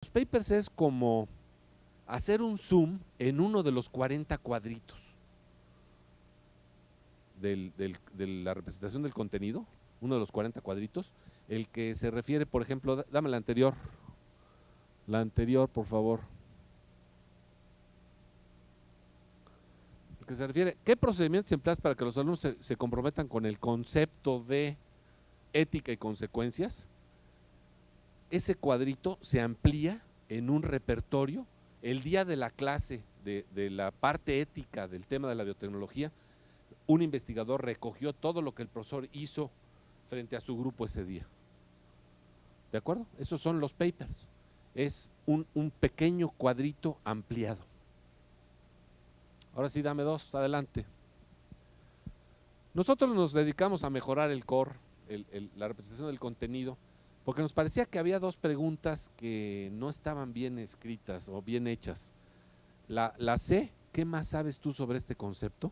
Los papers es como hacer un zoom en uno de los 40 cuadritos de la representación del contenido, uno de los 40 cuadritos, el que se refiere, por ejemplo, dame la anterior, por favor. El que se refiere, ¿qué procedimientos empleas para que los alumnos se comprometan con el concepto de ética y consecuencias? Ese cuadrito se amplía en un repertorio. El día de la clase de la parte ética del tema de la biotecnología, un investigador recogió todo lo que el profesor hizo frente a su grupo ese día. ¿De acuerdo? Esos son los papers. Es un pequeño cuadrito ampliado. Ahora sí, dame dos, adelante. Nosotros nos dedicamos a mejorar el core, la representación del contenido, porque nos parecía que había dos preguntas que no estaban bien escritas o bien hechas. La C, ¿qué más sabes tú sobre este concepto?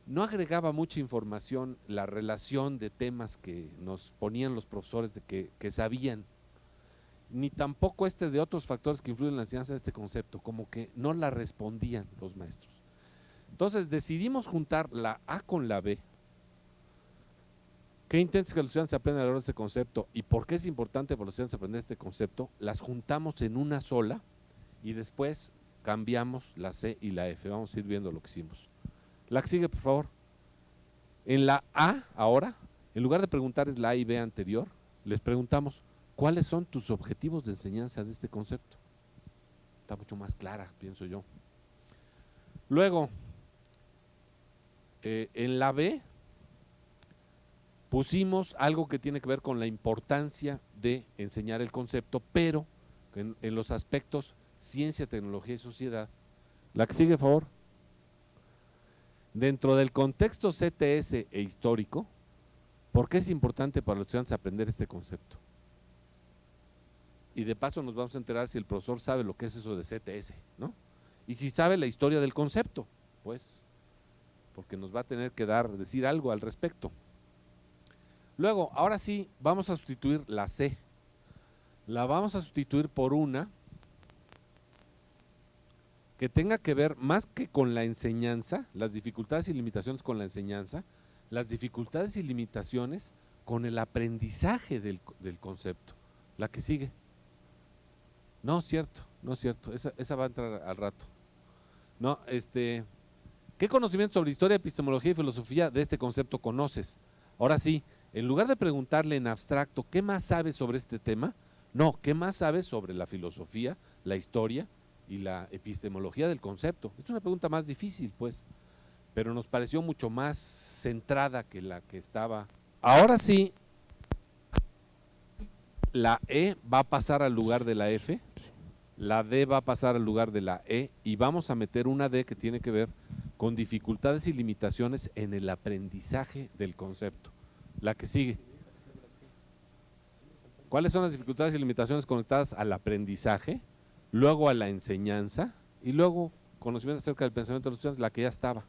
No agregaba mucha información la relación de temas que nos ponían los profesores de que sabían, ni tampoco de otros factores que influyen en la enseñanza de este concepto, como que no la respondían los maestros. Entonces decidimos juntar la A con la B. ¿Qué intentas que los estudiantes aprendan a lograr este concepto y por qué es importante para los estudiantes aprender este concepto? Las juntamos en una sola y después cambiamos la C y la F. Vamos a ir viendo lo que hicimos. La que sigue, por favor. En la A, ahora, en lugar de preguntarles la A y B anterior, les preguntamos, ¿cuáles son tus objetivos de enseñanza de este concepto? Está mucho más clara, pienso yo. Luego, en la B, pusimos algo que tiene que ver con la importancia de enseñar el concepto, pero en los aspectos ciencia, tecnología y sociedad. La que sigue, por favor. Dentro del contexto CTS e histórico, ¿por qué es importante para los estudiantes aprender este concepto? Y de paso nos vamos a enterar si el profesor sabe lo que es eso de CTS, ¿no? Y si sabe la historia del concepto, pues, porque nos va a tener que decir algo al respecto. Luego, ahora sí, vamos a sustituir la C. La vamos a sustituir por una que tenga que ver más que con la enseñanza, las dificultades y limitaciones con la enseñanza, las dificultades y limitaciones con el aprendizaje del concepto. La que sigue. No, cierto, esa va a entrar al rato. No, ¿qué conocimiento sobre historia, epistemología y filosofía de este concepto conoces? Ahora sí, en lugar de preguntarle en abstracto, ¿qué más sabes sobre este tema? No, ¿qué más sabes sobre la filosofía, la historia y la epistemología del concepto? Es una pregunta más difícil, pues, pero nos pareció mucho más centrada que la que estaba. Ahora sí, la E va a pasar al lugar de la F, la D va a pasar al lugar de la E y vamos a meter una D que tiene que ver con dificultades y limitaciones en el aprendizaje del concepto. La que sigue. ¿Cuáles son las dificultades y limitaciones conectadas al aprendizaje, luego a la enseñanza y luego conocimiento acerca del pensamiento de los estudiantes? La que ya estaba.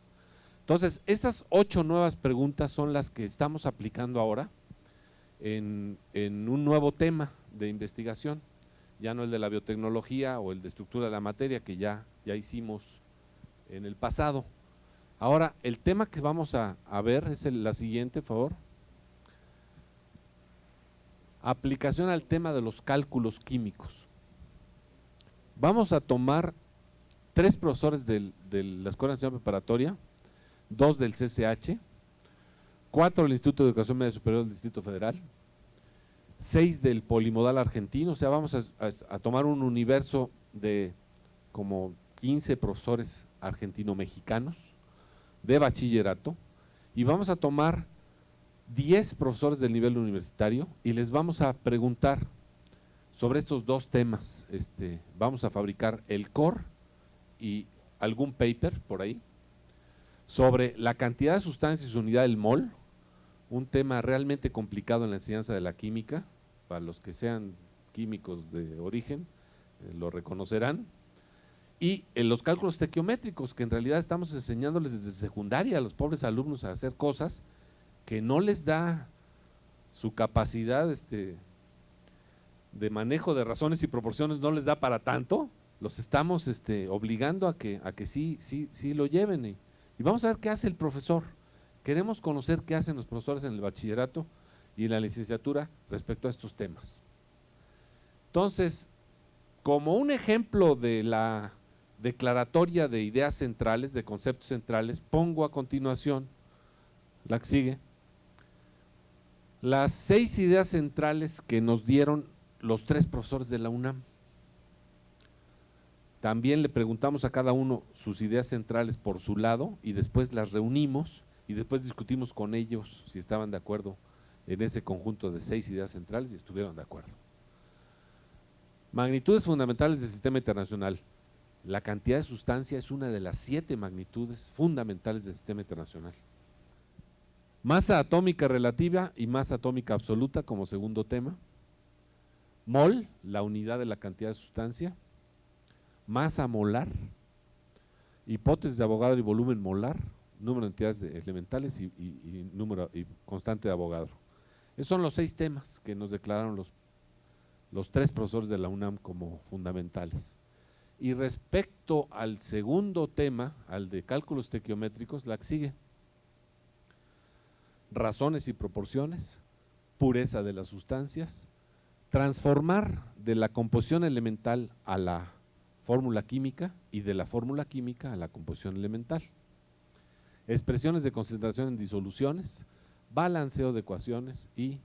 Entonces, estas 8 nuevas preguntas son las que estamos aplicando ahora en un nuevo tema de investigación, ya no el de la biotecnología o el de estructura de la materia que ya hicimos en el pasado. Ahora, el tema que vamos a ver es la siguiente, por favor. Aplicación al tema de los cálculos químicos. Vamos a tomar 3 profesores de la Escuela Nacional Preparatoria, 2 del CCH, 4 del Instituto de Educación Media Superior del Distrito Federal, 6 del Polimodal Argentino, o sea, vamos a tomar un universo de como 15 profesores argentino-mexicanos de bachillerato y vamos a tomar 10 profesores del nivel universitario y les vamos a preguntar sobre estos dos temas. Vamos a fabricar el core y algún paper por ahí sobre la cantidad de sustancias y su unidad del mol, un tema realmente complicado en la enseñanza de la química, para los que sean químicos de origen, lo reconocerán, y en los cálculos estequiométricos, que en realidad estamos enseñándoles desde secundaria a los pobres alumnos a hacer cosas que no les da su capacidad de manejo de razones y proporciones no les da para tanto, los estamos obligando a que sí lo lleven. Y vamos a ver qué hace el profesor. Queremos conocer qué hacen los profesores en el bachillerato y en la licenciatura respecto a estos temas. Entonces, como un ejemplo de la declaratoria de ideas centrales, de conceptos centrales, pongo a continuación la que sigue, las 6 ideas centrales que nos dieron los 3 profesores de la UNAM. También le preguntamos a cada uno sus ideas centrales por su lado y después las reunimos y después discutimos con ellos si estaban de acuerdo en ese conjunto de 6 ideas centrales y estuvieron de acuerdo. Magnitudes fundamentales del sistema internacional. La cantidad de sustancia es una de las 7 magnitudes fundamentales del sistema internacional. Masa atómica relativa y masa atómica absoluta como segundo tema. Mol, la unidad de la cantidad de sustancia. Masa molar. Hipótesis de Avogadro y volumen molar. Número de entidades elementales y número y constante de Avogadro. Esos son los 6 temas que nos declararon los 3 profesores de la UNAM como fundamentales. Y respecto al segundo tema, al de cálculos estequiométricos, la que sigue. Razones y proporciones, pureza de las sustancias, transformar de la composición elemental a la fórmula química y de la fórmula química a la composición elemental. Expresiones de concentración en disoluciones, balanceo de ecuaciones y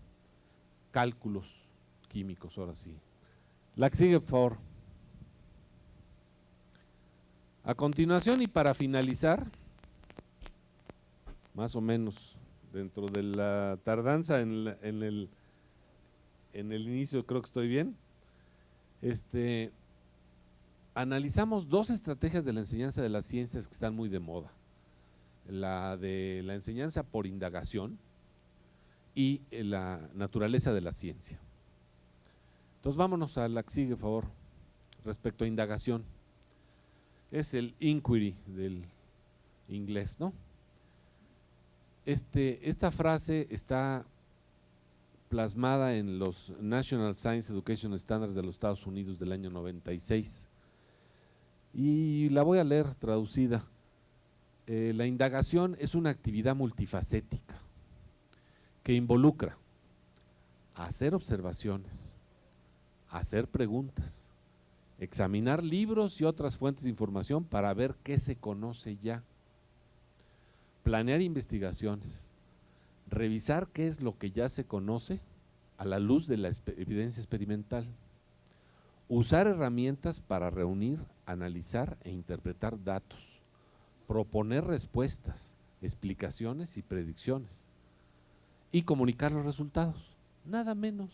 cálculos químicos, ahora sí. La que sigue, por favor. A continuación y para finalizar, más o menos dentro de la tardanza en el inicio, creo que estoy bien, analizamos 2 estrategias de la enseñanza de las ciencias que están muy de moda. La de la enseñanza por indagación y la naturaleza de la ciencia. Entonces vámonos a la que sigue, por favor, respecto a indagación. Es el inquiry del inglés, ¿no? Esta frase está plasmada en los National Science Education Standards de los Estados Unidos del año 96 y la voy a leer traducida. La indagación es una actividad multifacética que involucra hacer observaciones, hacer preguntas, examinar libros y otras fuentes de información para ver qué se conoce ya, planear investigaciones, revisar qué es lo que ya se conoce a la luz de la evidencia experimental, usar herramientas para reunir, analizar e interpretar datos, proponer respuestas, explicaciones y predicciones y comunicar los resultados, nada menos.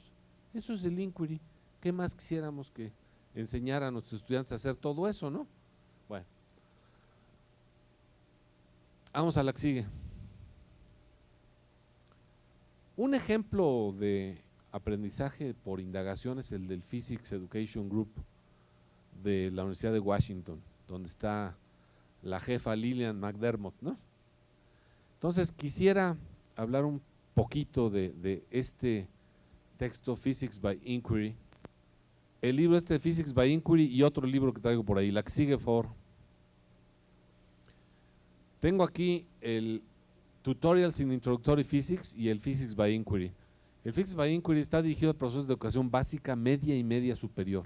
Eso es el inquiry. ¿Qué más quisiéramos que enseñar a nuestros estudiantes a hacer todo eso, no? Bueno, vamos a la que sigue. Un ejemplo de aprendizaje por indagación es el del Physics Education Group de la Universidad de Washington, donde está la jefa Lillian McDermott, ¿no? Entonces quisiera hablar un poquito de este texto Physics by Inquiry, el libro Physics by Inquiry y otro libro que traigo por ahí, la que sigue, por favor. Tengo aquí el Tutorials in Introductory Physics y el Physics by Inquiry. El Physics by Inquiry está dirigido a procesos de educación básica, media y media superior.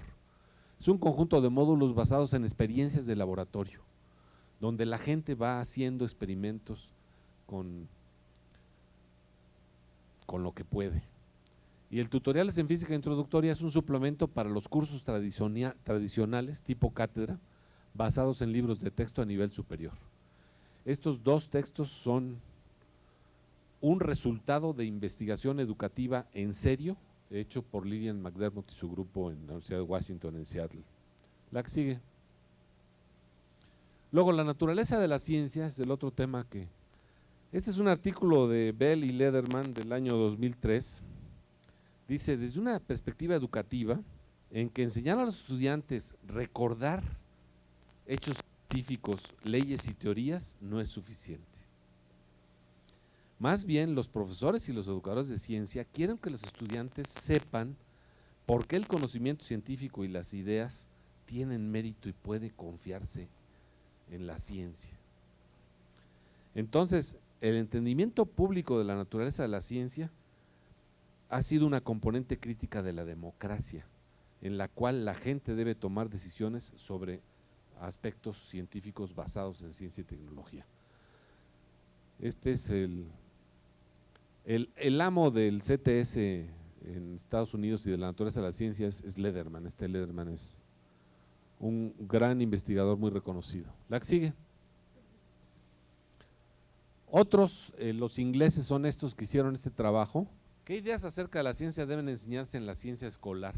Es un conjunto de módulos basados en experiencias de laboratorio, donde la gente va haciendo experimentos con lo que puede. Y el Tutoriales en Física Introductoria es un suplemento para los cursos tradicionales tipo cátedra, basados en libros de texto a nivel superior. Estos 2 textos son un resultado de investigación educativa en serio, hecho por Lillian McDermott y su grupo en la Universidad de Washington en Seattle. La que sigue. Luego, la naturaleza de la ciencia es el otro tema que… Este es un artículo de Bell y Lederman del año 2003. Dice, desde una perspectiva educativa, en que enseñar a los estudiantes recordar hechos científicos, leyes y teorías no es suficiente. Más bien, los profesores y los educadores de ciencia quieren que los estudiantes sepan ¿Por qué el conocimiento científico y las ideas tienen mérito y puede confiarse en la ciencia? Entonces, el entendimiento público de la naturaleza de la ciencia ha sido una componente crítica de la democracia, en la cual la gente debe tomar decisiones sobre aspectos científicos basados en ciencia y tecnología. Este es el amo del CTS en Estados Unidos y de la naturaleza de la ciencia es Lederman. Este Lederman es un gran investigador muy reconocido. La que sigue. Otros, los ingleses son estos que hicieron este trabajo. ¿Qué ideas acerca de la ciencia deben enseñarse en la ciencia escolar?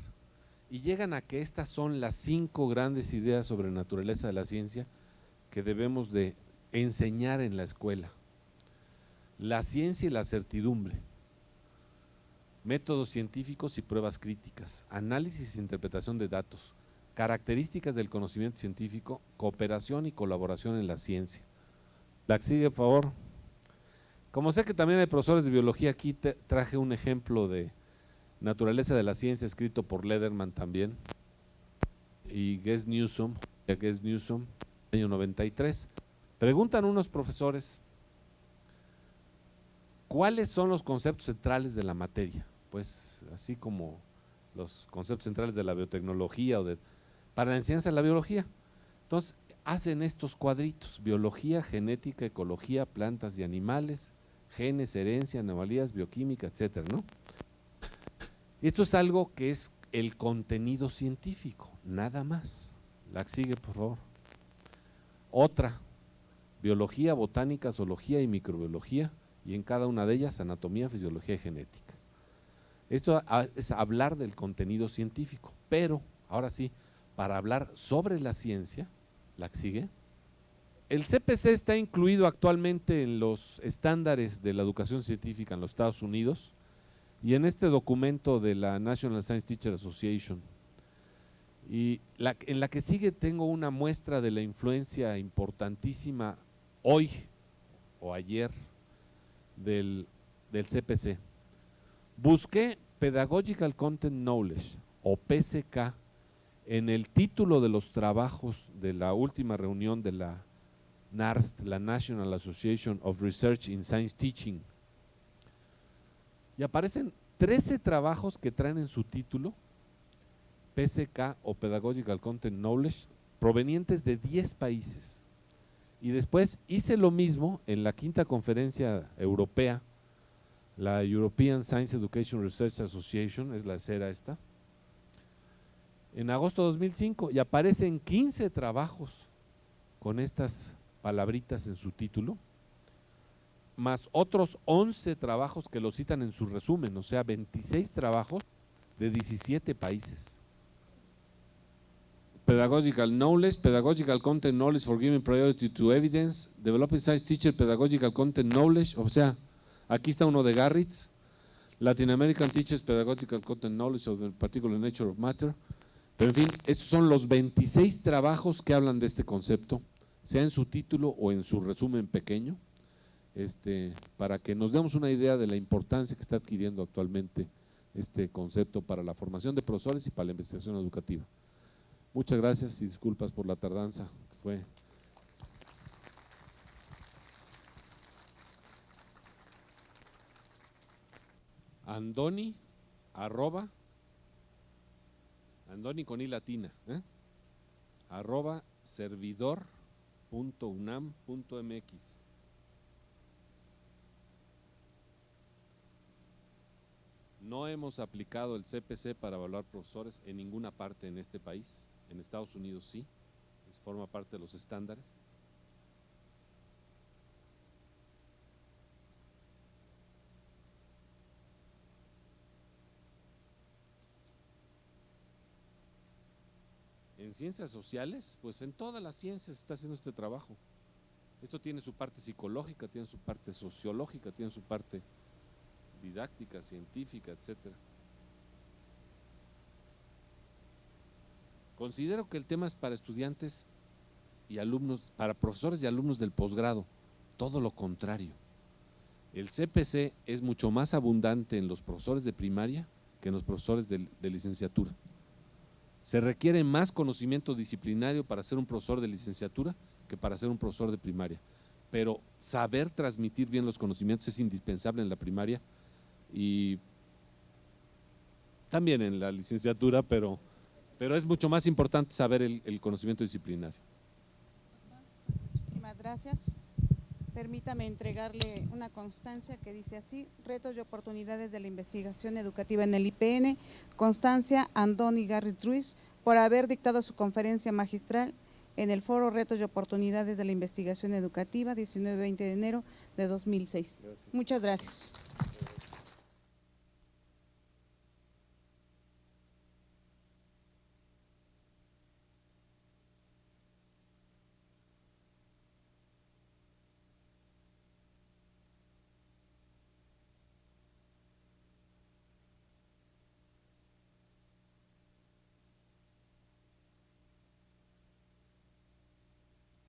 Y llegan a que estas son las 5 grandes ideas sobre naturaleza de la ciencia que debemos de enseñar en la escuela. La ciencia y la certidumbre, métodos científicos y pruebas críticas, análisis e interpretación de datos, características del conocimiento científico, cooperación y colaboración en la ciencia. La que sigue, por favor. Como sé que también hay profesores de biología, aquí traje un ejemplo de naturaleza de la ciencia escrito por Lederman también y Guess Newsom, año 93. Preguntan unos profesores, ¿cuáles son los conceptos centrales de la materia? Pues así como los conceptos centrales de la biotecnología o para la enseñanza de la biología. Entonces hacen estos cuadritos: biología, genética, ecología, plantas y animales, genes, herencia, anomalías, bioquímica, etcétera, ¿no? Esto es algo que es el contenido científico, nada más. La que sigue, por favor. Otra, biología, botánica, zoología y microbiología, y en cada una de ellas anatomía, fisiología y genética. Esto es hablar del contenido científico, pero ahora sí, para hablar sobre la ciencia, la que sigue. El CPC está incluido actualmente en los estándares de la educación científica en los Estados Unidos y en este documento de la National Science Teacher Association. Y en la que sigue tengo una muestra de la influencia importantísima hoy o ayer del CPC. Busqué Pedagogical Content Knowledge o PCK en el título de los trabajos de la última reunión de la NARST, la National Association of Research in Science Teaching, y aparecen 13 trabajos que traen en su título PCK o Pedagogical Content Knowledge provenientes de 10 países. Y después hice lo mismo en la 5ª conferencia europea, la European Science Education Research Association, es la CERA esta, en agosto de 2005, y aparecen 15 trabajos con estas palabritas en su título, más otros 11 trabajos que lo citan en su resumen, o sea, 26 trabajos de 17 países. Pedagogical Knowledge, Pedagogical Content Knowledge for Giving Priority to Evidence, Developing Science Teacher Pedagogical Content Knowledge, o sea, aquí está uno de Garrett, Latin American Teachers Pedagogical Content Knowledge of the Particular Nature of Matter. Pero en fin, estos son los 26 trabajos que hablan de este concepto, sea en su título o en su resumen pequeño, para que nos demos una idea de la importancia que está adquiriendo actualmente este concepto para la formación de profesores y para la investigación educativa. Muchas gracias y disculpas por la tardanza. Fue Andoni, Andoni con i latina, @servidor.unam.mx. No hemos aplicado el CPC para evaluar profesores en ninguna parte en este país. En Estados Unidos sí, forma parte de los estándares. En ciencias sociales, pues en todas las ciencias se está haciendo este trabajo. Esto tiene su parte psicológica, tiene su parte sociológica, tiene su parte didáctica, científica, etcétera. Considero que el tema es para estudiantes y alumnos, para profesores y alumnos del posgrado, todo lo contrario. El CPC es mucho más abundante en los profesores de primaria que en los profesores de licenciatura. Se requiere más conocimiento disciplinario para ser un profesor de licenciatura que para ser un profesor de primaria, pero saber transmitir bien los conocimientos es indispensable en la primaria y también en la licenciatura, pero es mucho más importante saber el conocimiento disciplinario. Muchísimas gracias. Permítame entregarle una constancia que dice así: retos y oportunidades de la investigación educativa en el IPN, Constancia Andoni Garrett Ruiz, por haber dictado su conferencia magistral en el foro Retos y oportunidades de la investigación educativa, 19-20 de enero de 2006. Gracias. Muchas gracias.